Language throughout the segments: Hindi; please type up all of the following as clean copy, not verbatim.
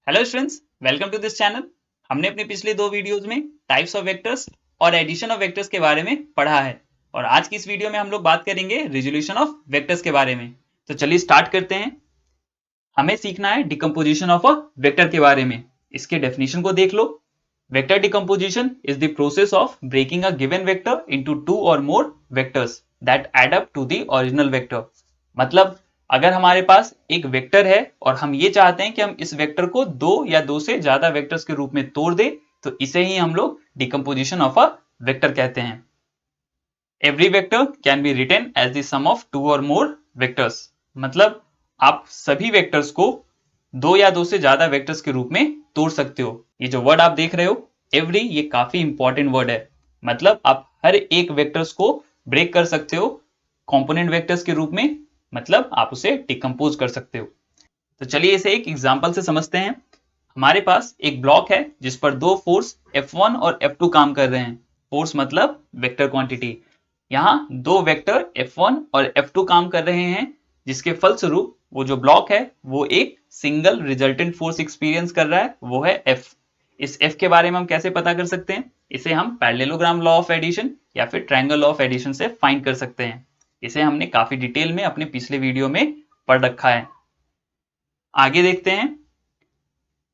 Hello students, welcome to this channel. हमने अपने पिछले दो वीडियोस में टाइप्स ऑफ वेक्टर्स और एडिशन ऑफ वेक्टर्स के बारे में पढ़ा है और आज की इस वीडियो में हम लोग बात करेंगे रिजोल्यूशन ऑफ वेक्टर्स के बारे में। तो चलिए स्टार्ट करते हैं। हमें सीखना है डिकम्पोजिशन ऑफ अ वेक्टर के बारे में। इसके डेफिनेशन को देख लो। Vector decomposition is the process of breaking a given vector into two और more vectors that add up to the original vector. मतलब अगर हमारे पास एक वेक्टर है और हम ये चाहते हैं कि हम इस वेक्टर को दो या दो से ज्यादा वेक्टर्स के रूप में तोड़ दें, तो इसे ही हम लोग डिकम्पोजिशन ऑफ अ वेक्टर कहते हैं। Every vector can be written as the sum of two और मोर वेक्टर्स। मतलब आप सभी वेक्टर्स को दो या दो से ज्यादा वेक्टर्स के रूप में तोड़ सकते हो। ये जो वर्ड आप देख रहे हो एवरी, ये काफी इंपॉर्टेंट वर्ड है। मतलब आप हर एक वेक्टर्स को ब्रेक कर सकते हो कंपोनेंट वेक्टर्स के रूप में। मतलब आप उसे डिकम्पोज कर सकते हो। तो चलिए इसे एक एग्जांपल से समझते हैं। हमारे पास एक ब्लॉक है जिस पर दो फोर्स F1 और F2 काम कर रहे हैं। फोर्स मतलब वेक्टर क्वांटिटी। यहाँ दो वेक्टर F1 और F2 काम कर रहे हैं, जिसके फलस्वरूप वो जो ब्लॉक है वो एक सिंगल रिजल्टेंट फोर्स एक्सपीरियंस कर रहा है, वो है F। इस F के बारे में हम कैसे पता कर सकते हैं? इसे हम पैरेललोग्राम लॉ ऑफ एडिशन या फिर ट्रायंगल लॉ ऑफ एडिशन से फाइंड कर सकते हैं। इसे हमने काफी डिटेल में अपने पिछले वीडियो में पढ़ रखा है। आगे देखते हैं।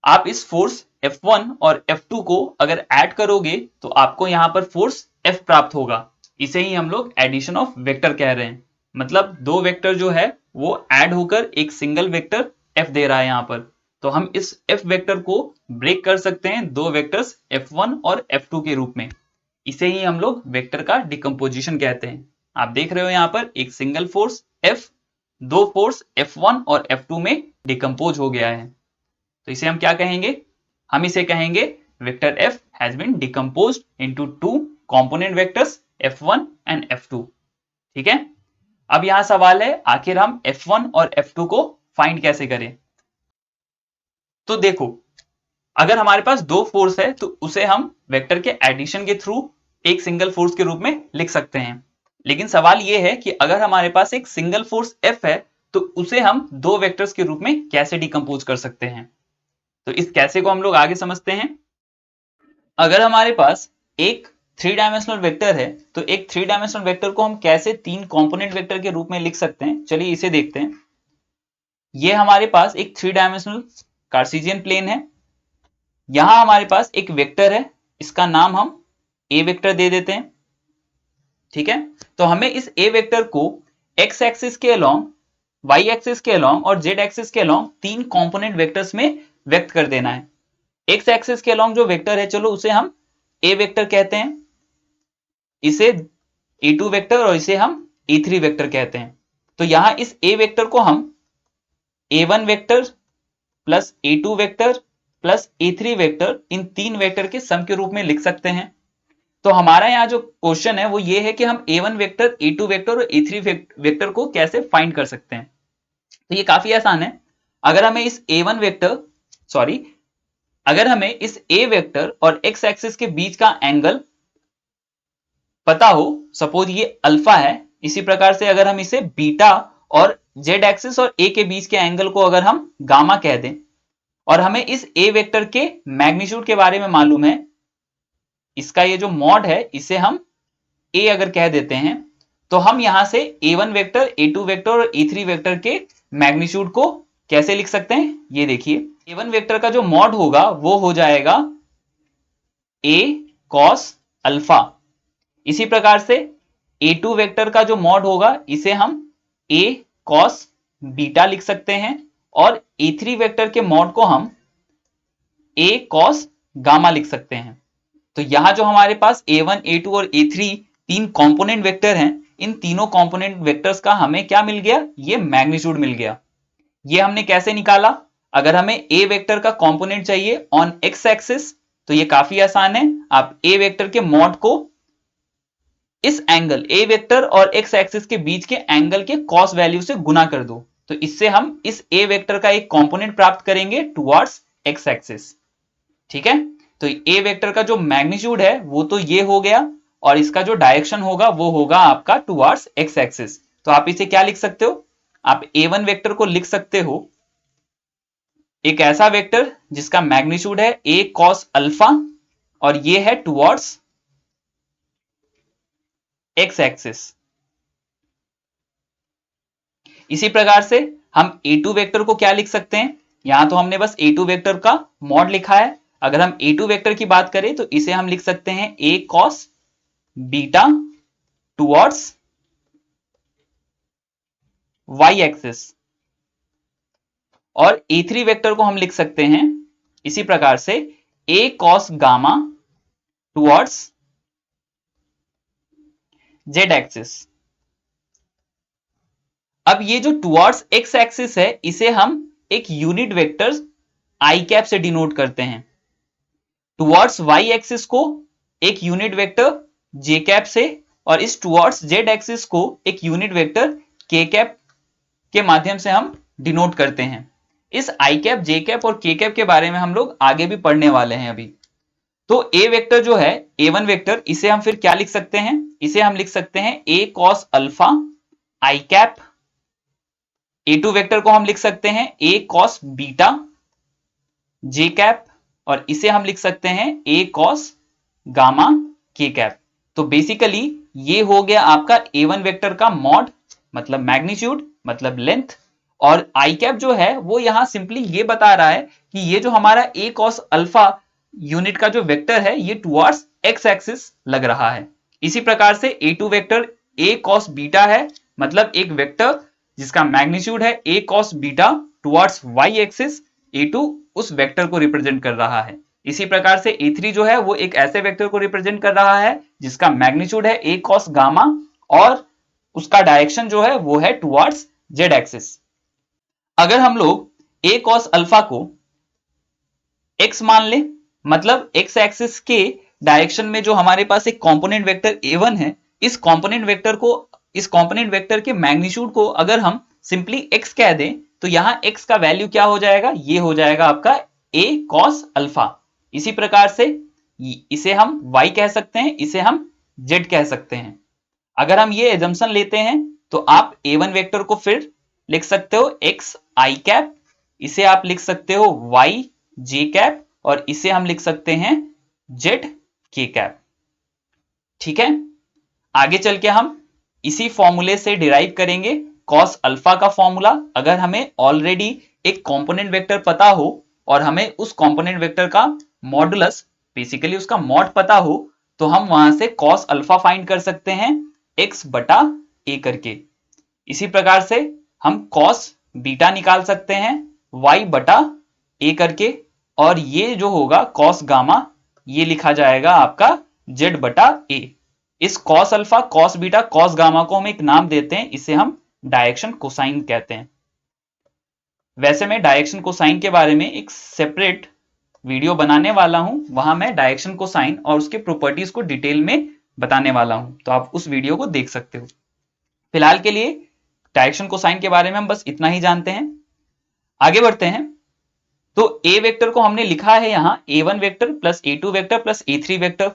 आप इस फोर्स F1 और F2 को अगर ऐड करोगे तो आपको यहां पर फोर्स F प्राप्त होगा। इसे ही हम लोग एडिशन ऑफ वेक्टर कह रहे हैं। मतलब दो वेक्टर जो है वो ऐड होकर एक सिंगल वेक्टर F दे रहा है यहां पर। तो हम इस F वेक्टर को ब्रेक कर सकते हैं दो वेक्टर्स F1 और F2 के रूप में। इसे ही हम लोग वेक्टर का डिकम्पोजिशन कहते हैं। आप देख रहे हो यहाँ पर एक सिंगल फोर्स F दो फोर्स F1 और F2 में डिकम्पोज हो गया है। तो इसे हम क्या कहेंगे? हम इसे कहेंगे vector F has been decomposed into two component vectors F1 and F2। ठीक है। अब यहां सवाल है, आखिर हम F1 और F2 को फाइंड कैसे करें? तो देखो, अगर हमारे पास दो फोर्स है तो उसे हम वेक्टर के एडिशन के थ्रू एक सिंगल फोर्स के रूप में लिख सकते हैं। लेकिन सवाल यह है कि अगर हमारे पास एक सिंगल फोर्स F है तो उसे हम दो वेक्टर्स के रूप में कैसे डिकम्पोज कर सकते हैं? तो इस कैसे को हम लोग आगे समझते हैं। अगर हमारे पास एक थ्री डायमेंशनल वेक्टर है तो एक थ्री डायमेंशनल वेक्टर को हम कैसे तीन कंपोनेंट वेक्टर के रूप में लिख सकते हैं, चलिए इसे देखते हैं। ये हमारे पास एक थ्री डायमेंशनल कार्टेशियन प्लेन है। यहां हमारे पास एक वेक्टर है, इसका नाम हम ए वेक्टर दे देते हैं। ठीक है। तो हमें इस ए वेक्टर को एक्स एक्सिस के अलोंग, वाई एक्सिस के अलोंग और जेड एक्सिस के अलोंग तीन कंपोनेंट वेक्टर्स में व्यक्त कर देना है। एक्स एक्सिस के अलोंग जो वेक्टर है, चलो उसे हम ए वेक्टर कहते हैं, इसे ए2 वेक्टर और इसे हम ए3 वेक्टर कहते हैं। तो यहां इस ए वेक्टर को हम A one vector plus A two vector plus ए3 वेक्टर, इन तीन वेक्टर के सम के रूप में लिख सकते हैं। तो हमारा यहाँ जो क्वेश्चन है वो ये है कि हम ए1 वेक्टर, ए2 वेक्टर और ए3 वेक्टर को कैसे फाइंड कर सकते हैं। तो ये काफी आसान है। अगर हमें इस ए1 वेक्टर, सॉरी, अगर हमें इस ए वेक्टर और एक्स एक्सिस के बीच का एंगल पता हो, सपोज ये अल्फा है, इसी प्रकार से अगर हम इसे बीटा और जेड एक्सिस और ए के बीच के एंगल को अगर हम गामा कह दें, और हमें इस ए वेक्टर के मैग्नीट्यूड के बारे में मालूम है, इसका ये जो मॉड है इसे हम ए अगर कह देते हैं, तो हम यहां से ए1 वेक्टर, ए2 वेक्टर और ए3 वेक्टर के मैग्नीट्यूड को कैसे लिख सकते हैं? ये देखिए, ए1 वेक्टर का जो मॉड होगा वो हो जाएगा ए कॉस अल्फा। इसी प्रकार से a2 वेक्टर का जो मॉड होगा इसे हम a cos बीटा लिख सकते हैं, और a3 वेक्टर के मॉड को हम a cos गामा लिख सकते हैं। तो यहां जो हमारे पास a1, a2 और a3 तीन कंपोनेंट वेक्टर हैं, इन तीनों कंपोनेंट वेक्टर्स का हमें क्या मिल गया? ये मैग्नीट्यूड मिल गया। ये हमने कैसे निकाला? अगर हमें a वेक्टर का कंपोनेंट चाहिए ऑन x एक्सिस, तो ये काफी आसान है। आप a वेक्टर के मॉड को इस एंगल ए वेक्टर और एक्स एक्सिस के बीच के एंगल के कॉस वैल्यू से गुना कर दो, तो इससे हम इस ए वेक्टर का एक कंपोनेंट प्राप्त करेंगे टुवर्ड्स एक्स एक्सिस। ठीक है। तो ए वेक्टर का जो मैग्नीट्यूड है वो तो ये हो गया, और इसका जो डायरेक्शन होगा वो होगा आपका टुवर्ड्स एक्स एक्सिस। तो आप इसे क्या लिख सकते हो? आप ए1 वेक्टर को लिख सकते हो एक ऐसा वेक्टर जिसका मैग्नीट्यूड है a cos अल्फा और ये है टुवर्ड्स x एक्सिस। इसी प्रकार से हम a2 वेक्टर को क्या लिख सकते हैं, यहां तो हमने बस a2 वेक्टर का मॉड लिखा है। अगर हम a2 वेक्टर की बात करें तो इसे हम लिख सकते हैं a cos beta towards y axis. और a3 वेक्टर को हम लिख सकते हैं इसी प्रकार से a cos gamma towards z axis. अब ये जो टुवर्ड्स x एक्सिस है इसे हम एक यूनिट वेक्टर i कैप से डिनोट करते हैं। टुवर्ड्स y एक्सिस को एक यूनिट वेक्टर j कैप से और इस टुवर्ड्स z एक्सिस को एक यूनिट वेक्टर k कैप के माध्यम से हम डिनोट करते हैं। इस i कैप, j कैप और k कैप के बारे में हम लोग आगे भी पढ़ने वाले हैं अभी। तो a वेक्टर जो है a1 वेक्टर, इसे हम फिर क्या लिख सकते हैं, इसे हम लिख सकते हैं a cos alpha i cap. a2 vector को हम लिख सकते हैं a cos beta j cap और इसे हम लिख सकते हैं a cos gamma k cap. तो बेसिकली ये हो गया आपका a1 वेक्टर का मॉड मतलब मैग्नीट्यूड मतलब लेंथ, और i कैप जो है वो यहां सिंपली ये बता रहा है कि ये जो हमारा a cos अल्फा यूनिट का जो वेक्टर है ये टुवर्ड्स x एक्सिस लग रहा है। इसी प्रकार से a2 vector a cos beta है, मतलब एक वेक्टर जिसका मैग्नीट्यूड है a cos beta towards y axis, a2 उस वेक्टर को रिप्रेजेंट कर रहा है। इसी प्रकार से a3 जो है वो एक ऐसे वेक्टर को रिप्रेजेंट कर रहा है जिसका मैग्नीट्यूड है a cos गामा और उसका डायरेक्शन जो है वो है टुवर्ड्स z एक्सिस। अगर हम लोग a cos अल्फा को x मान ले, मतलब x एक्सिस के डायरेक्शन में जो हमारे पास एक कंपोनेंट वेक्टर a1 है, इस कंपोनेंट वेक्टर के मैग्नीट्यूड को अगर हम सिंपली x कह दें तो यहां x का वैल्यू क्या हो जाएगा, ये हो जाएगा आपका a cos अल्फा। इसी प्रकार से इसे हम y कह सकते हैं, इसे हम z कह सकते हैं। अगर हम ये एजम्पशन लेते हैं तो आप a1 वेक्टर को फिर लिख सकते हो x i कैप, इसे आप लिख सकते हो y j कैप और इसे हम लिख सकते हैं z k कैप। ठीक है, आगे चल के हम इसी फॉर्मूले से डिराइव करेंगे cos अल्फा का फॉर्मूला। अगर हमें ऑलरेडी एक कंपोनेंट वेक्टर पता हो और हमें उस कंपोनेंट वेक्टर का मॉडुलस, बेसिकली उसका मॉड पता हो, तो हम वहां से cos अल्फा फाइंड कर सकते हैं x बटा a करके। इसी प्रकार से हम cos बीटा निकाल सकते हैं y बटा a करके, और ये जो होगा cos गामा ये लिखा जाएगा आपका z बटा a। इस cos alpha, cos beta, cos gamma को हम एक नाम देते हैं, इसे हम डायरेक्शन कोसाइन कहते हैं। वैसे मैं डायरेक्शन कोसाइन के बारे में एक सेपरेट वीडियो बनाने वाला हूं, वहां मैं डायरेक्शन कोसाइन और उसके प्रॉपर्टीज को डिटेल में बताने वाला हूं, तो आप उस वीडियो को देख सकते हो। फिलहाल के लिए डायरेक्शन कोसाइन के बारे में हम बस इतना ही जानते हैं। आगे बढ़ते हैं। तो a वेक्टर को हमने लिखा है यहां a1 vector plus a2 vector plus a3 vector.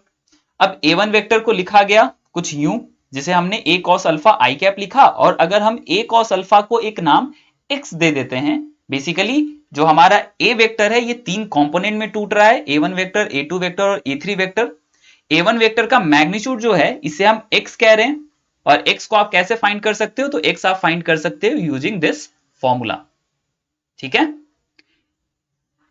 अब a1 वेक्टर को लिखा गया कुछ यूं, जिसे हमने a cos alpha i cap लिखा, और अगर हम a cos अल्फा को एक नाम x दे देते हैं, बेसिकली जो हमारा a वेक्टर है ये तीन कंपोनेंट में टूट रहा है, a1 वेक्टर, a2 वेक्टर और a3 वेक्टर। a1 वेक्टर का मैग्नीट्यूड जो है इसे हम x कह रहे हैं, और x को आप कैसे फाइंड कर सकते हो, तो x आप फाइंड कर सकते हो यूजिंग दिस फॉर्मूला। ठीक है,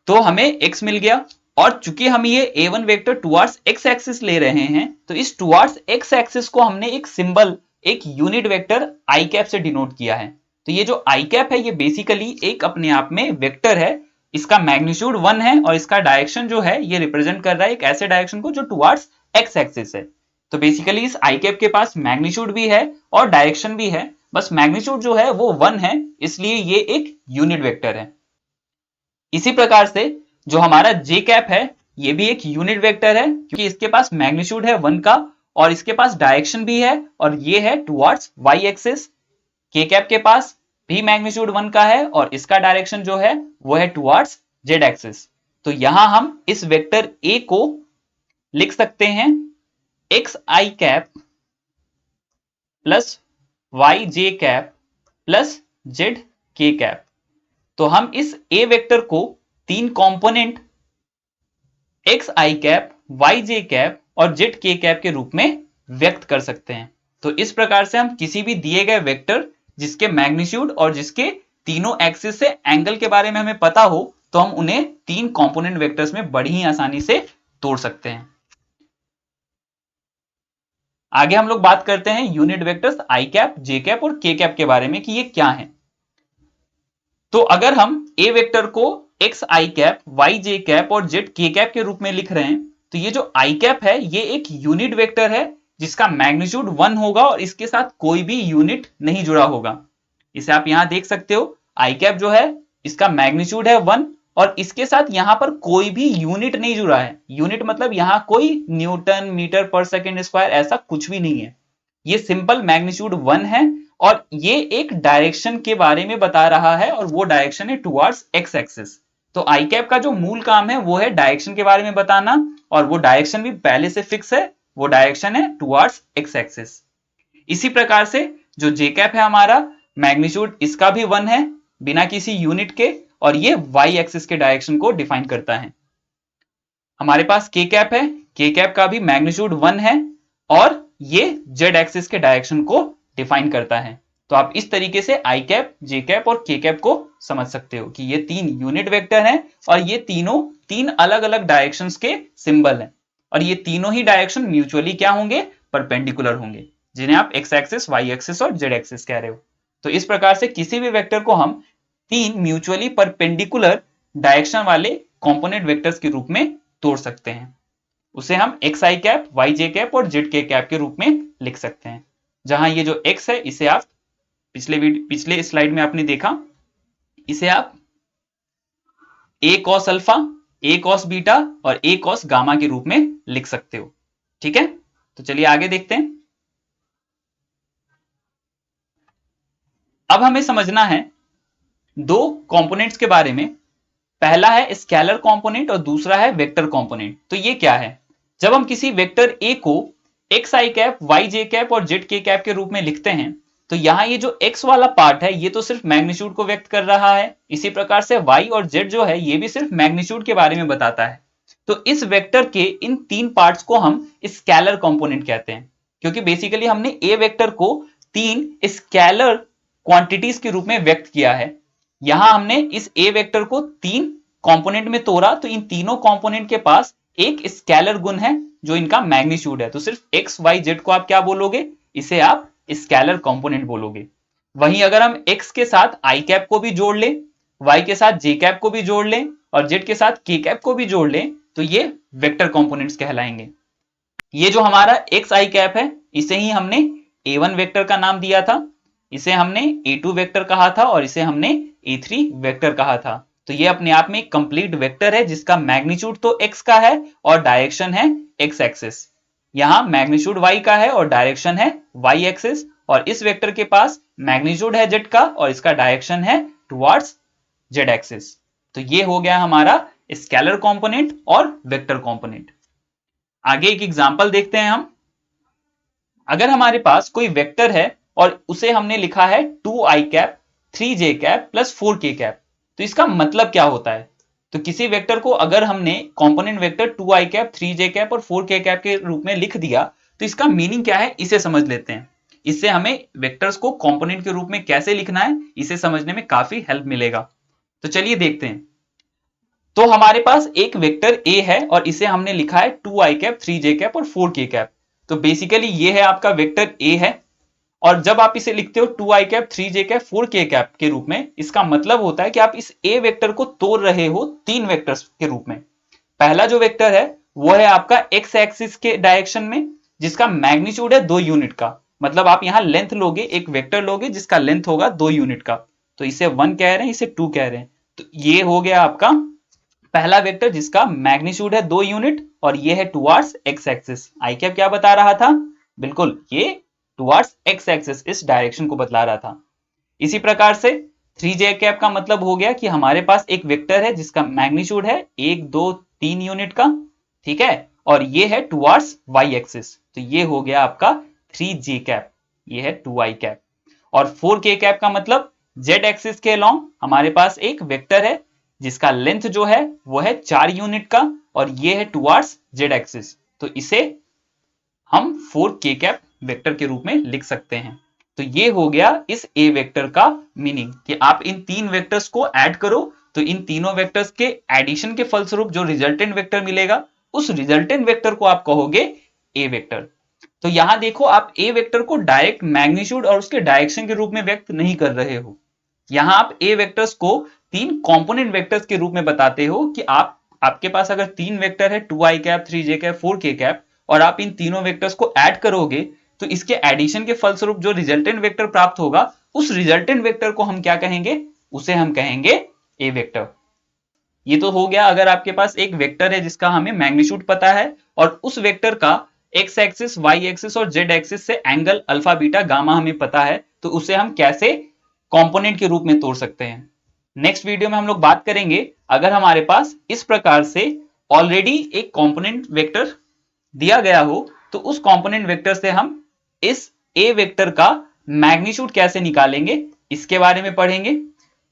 तो हमें x मिल गया, और चूंकि हम ये a1 vector towards x axis ले रहे हैं, तो इस टुवर्ड्स x एक्सिस को हमने एक सिंबल, एक यूनिट वेक्टर i कैप से डिनोट किया है। तो ये जो i कैप है ये बेसिकली एक अपने आप में वेक्टर है, इसका मैग्नीट्यूड 1 है और इसका डायरेक्शन जो है ये रिप्रेजेंट कर रहा है एक ऐसे डायरेक्शन को जो टुवर्ड्स x एक्सिस है। तो बेसिकली इस i कैप के पास मैग्नीट्यूड भी है और डायरेक्शन भी है, बस मैग्नीट्यूड जो है वो 1 है, इसलिए ये एक यूनिट वेक्टर है। इसी प्रकार से जो हमारा j कैप है ये भी एक यूनिट वेक्टर है, क्योंकि इसके पास मैग्नीट्यूड है 1 का और इसके पास डायरेक्शन भी है और ये है towards y axis. k cap के पास भी मैग्नीट्यूड 1 का है और इसका डायरेक्शन जो है वो है टुवर्ड्स z एक्सिस। तो यहां हम इस वेक्टर a को लिख सकते हैं xi cap plus yj cap plus zk cap. तो हम इस a वेक्टर को तीन कंपोनेंट एक्स आई कैप, वाई जे कैप और जेड के कैप के रूप में व्यक्त कर सकते हैं। तो इस प्रकार से हम किसी भी दिए गए वेक्टर जिसके मैग्नीट्यूड और जिसके तीनों एक्सिस से एंगल के बारे में हमें पता हो, तो हम उन्हें तीन कंपोनेंट वेक्टर्स में बड़ी ही आसानी से तोड़ सकते हैं। आगे हम लोग बात करते हैं यूनिट वेक्टर्स आई कैप, जे कैप और के कैप के बारे में कि ये क्या है। तो अगर हम ए वेक्टर को एक्स आई कैप, वाई जे कैप और जेड के कैप के रूप में लिख रहे हैं, तो ये जो आई कैप है ये एक यूनिट वेक्टर है जिसका मैग्नीट्यूड 1 होगा और इसके साथ कोई भी यूनिट नहीं जुड़ा होगा। इसे आप यहां देख सकते हो, आई कैप जो है इसका मैग्नीट्यूड है 1 और इसके साथ यहां पर कोई भी यूनिट नहीं जुड़ा है। यूनिट मतलब यहां कोई न्यूटन, मीटर पर सेकेंड स्क्वायर ऐसा कुछ भी नहीं है। ये सिंपल मैग्नीट्यूड 1 है और ये एक डायरेक्शन के बारे में बता रहा है और वो डायरेक्शन है टुवर्ड्स एक्स एक्सिस। तो आई कैप का जो मूल काम है वो है डायरेक्शन के बारे में बताना और वो डायरेक्शन भी पहले से फिक्स है, वो डायरेक्शन है टुवर्ड्स एक्स एक्सिस। इसी प्रकार से जो जे कैप है हमारा, मैग्नीट्यूड इसका भी 1 है बिना किसी यूनिट के और ये वाई एक्सिस के डायरेक्शन को डिफाइन करता है। हमारे पास के कैप है, के कैप का भी मैग्नीट्यूड 1 है और ये जेड एक्सिस के डायरेक्शन को डिफाइन करता है। तो आप इस तरीके से आई कैप, जे कैप और के कैप को समझ सकते हो कि ये तीन यूनिट वेक्टर हैं और ये तीनों तीन अलग अलग डायरेक्शंस के सिंबल हैं और ये तीनों ही डायरेक्शन म्यूचुअली क्या होंगे, परपेंडिकुलर होंगे, जिन्हें आप एक्स एक्सिस, वाई एक्सिस और जेड एक्सिस कह रहे हो। तो इस प्रकार से किसी भी वेक्टर को हम तीन म्यूचुअली परपेंडिकुलर डायरेक्शन वाले कंपोनेंट वेक्टर्स के रूप में तोड़ सकते हैं। उसे हम एक्स आई कैप, वाई जे कैप और जेड के कैप के रूप में लिख सकते हैं। जहां ये जो एक्स है इसे आप पिछले स्लाइड में आपने देखा, इसे आप ए कॉस अल्फा, ए कॉस बीटा और ए कॉस गामा के रूप में लिख सकते हो। ठीक है, तो चलिए आगे देखते हैं। अब हमें समझना है दो कंपोनेंट्स के बारे में। पहला है स्केलर कंपोनेंट और दूसरा है वेक्टर कंपोनेंट। तो ये क्या है, जब हम किसी वेक्टर ए को एक्स आई कैप, वाई जे कैप और जेड के कैप के रूप में लिखते हैं, तो यहां ये जो एक्स वाला पार्ट है ये तो सिर्फ मैग्नीट्यूड को व्यक्त कर रहा है। इसी प्रकार से वाई और जेड जो है ये भी सिर्फ मैग्नीट्यूड के बारे में बताता है। तो इस वेक्टर के इन तीन पार्ट्स को हम स्केलर कंपोनेंट कहते हैं, क्योंकि बेसिकली हमने ए वेक्टर को तीन स्केलर क्वांटिटीज के रूप में व्यक्त किया है। यहां हमने इस ए वेक्टर को तीन कंपोनेंट में तोड़ा, तो इन तीनों कंपोनेंट के पास एक स्केलर गुण है जो इनका मैग्नीट्यूड है। तो सिर्फ एक्स, वाई, जेड को आप क्या बोलोगे, इसे आप स्केलर कंपोनेंट बोलोगे। वहीं अगर हम एक्स के साथ आई कैप को भी जोड़ लें, वाई के साथ जे कैप को भी जोड़ लें और जेड के साथ के कैप को भी जोड़ लें, तो ये वेक्टर कंपोनेंट्स कहलाएंगे। ये जो हमारा एक्स आई कैप है इसे ही हमने A1 वेक्टर का नाम दिया था, इसे हमने A2 वेक्टर कहा था और इसे हमने A3 वेक्टर कहा था। तो ये अपने आप में एक कंप्लीट वेक्टर है जिसका मैग्नीट्यूड तो x का है और डायरेक्शन है x एक्सिस। यहां मैग्नीट्यूड y का है और डायरेक्शन है y एक्सिस और इस वेक्टर के पास मैग्नीट्यूड है z का और इसका डायरेक्शन है टुवर्ड्स z एक्सिस। तो ये हो गया हमारा स्केलर कंपोनेंट और वेक्टर कंपोनेंट। आगे एक एग्जांपल देखते हैं हम। अगर हमारे पास कोई वेक्टर है और उसे हमने लिखा है 2i cap, 3j cap plus 4k cap, तो इसका मतलब क्या होता है। तो किसी वेक्टर को अगर हमने component vector 2i cap, 3j cap और 4k कैप के रूप में लिख दिया, तो इसका मीनिंग क्या है इसे समझ लेते हैं। इससे हमें वेक्टर्स को कंपोनेंट के रूप में कैसे लिखना है इसे समझने में काफी हेल्प मिलेगा। तो चलिए देखते हैं। तो हमारे पास एक वेक्टर ए है और इसे हमने लिखा है 2i कैप, 3j कैप और 4k कैप। तो बेसिकली ये है आपका वेक्टर ए है और जब आप इसे लिखते हो 2i cap, 3j cap, 4k cap के रूप में, इसका मतलब होता है कि आप इस ए वेक्टर को तोड़ रहे हो तीन वेक्टर्स के रूप में। पहला जो वेक्टर है वो है आपका एक्स एक्सिस के डायरेक्शन में जिसका मैग्नीट्यूड है 2 यूनिट का। मतलब आप यहां लेंथ लोगे, एक वेक्टर लोगे जिसका लेंथ होगा 2 यूनिट का, तो इसे 1 कह रहे हैं, इसे 2 कह रहे हैं। तो ये हो गया आपका पहला वेक्टर जिसका मैग्नीट्यूड है 2 यूनिट और ये है टुवर्ड्स एक्स एक्सिस। आई कैप क्या बता रहा था, बिल्कुल ये टुवर्ड्स एक्स एक्सिस इस डायरेक्शन को बतला रहा था। इसी प्रकार से 3j कैप का मतलब हो गया कि हमारे पास एक वेक्टर है जिसका मैग्नीट्यूड है 1, 2, 3 यूनिट का, ठीक है, और ये है टुवर्ड्स वाई एक्सिस। तो ये हो गया आपका 3j कैप, ये है 2i कैप। और 4k कैप का मतलब z एक्सिस के अलोंग हमारे पास एक वेक्टर है जिसका लेंथ जो है वो है 4 यूनिट का और ये है टुवार्ड्स जेड एक्सिस, तो इसे हम 4k कैप वेक्टर के रूप में लिख सकते हैं। तो ये हो गया इस ए वेक्टर का मीनिंग कि आप इन तीन वेक्टर्स को ऐड करो तो इन तीनों वेक्टर्स के एडिशन के फलस्वरूप जो रिजल्टेंट वेक्टर मिलेगा उस रिजल्टेंट वेक्टर को आप कहोगे ए वेक्टर। तो यहां देखो आप ए वेक्टर को डायरेक्ट मैग्नीट्यूड और उसके डायरेक्शन के रूप में व्यक्त नहीं कर रहे हो, यहां आप ए वेक्टर्स को तीन कंपोनेंट वेक्टर्स के रूप में बताते हो कि आपके पास अगर तीन वेक्टर है 2i cap 3j cap 4k cap और आप इन तीनों वेक्टर्स को ऐड करोगे तो इसके एडिशन के फलस्वरूप जो रिजल्टेंट वेक्टर प्राप्त होगा उस रिजल्टेंट वेक्टर को हम क्या कहेंगे, उसे हम कहेंगे ए वेक्टर। ये तो हो गया अगर आपके पास एक वेक्टर है जिसका हमें मैग्नीट्यूड पता है और उस वेक्टर का एक्स एक्सिस वाई एक्सिस और जेड एक्सिस से एंगल अल्फा बीटा गामा हमें पता है, तो उसे हम कैसे कंपोनेंट के रूप में तोड़ सकते हैं। नेक्स्ट वीडियो में हम लोग बात करेंगे अगर हमारे पास इस प्रकार से ऑलरेडी एक कंपोनेंट वेक्टर दिया गया हो तो उस कंपोनेंट वेक्टर से हम इस ए वेक्टर का मैग्नीट्यूड कैसे निकालेंगे इसके बारे में पढ़ेंगे।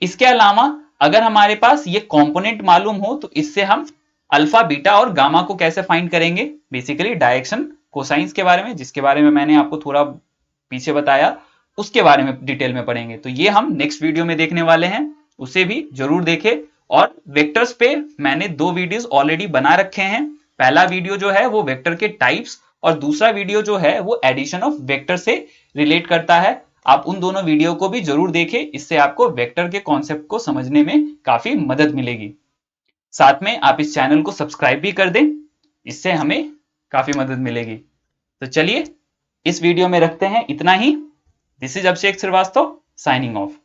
इसके अलावा अगर हमारे पास ये कंपोनेंट मालूम हो तो इससे हम अल्फा बीटा और गामा को कैसे फाइंड करेंगे, बेसिकली डायरेक्शन कोसाइंस के बारे में, जिसके बारे में मैंने आपको थोड़ा पीछे बताया, उसके बारे में डिटेल में पढ़ेंगे। तो ये हम नेक्स्ट वीडियो में देखने वाले हैं, उसे भी जरूर देखें। और वेक्टर्स पे मैंने 2 वीडियोस ऑलरेडी बना रखे हैं। पहला वीडियो जो है वो वेक्टर के टाइप्स और दूसरा वीडियो जो है वो एडिशन ऑफ वेक्टर से रिलेट करता है। आप उन दोनों वीडियो को भी जरूर देखें, इससे आपको वेक्टर के कॉन्सेप्ट को समझने में काफी मदद मिलेगी। साथ में आप इस चैनल को सब्सक्राइब भी कर दें, इससे हमें काफी मदद मिलेगी। तो चलिए इस वीडियो में रखते हैं इतना ही। This is Abhishek Srivastava signing of.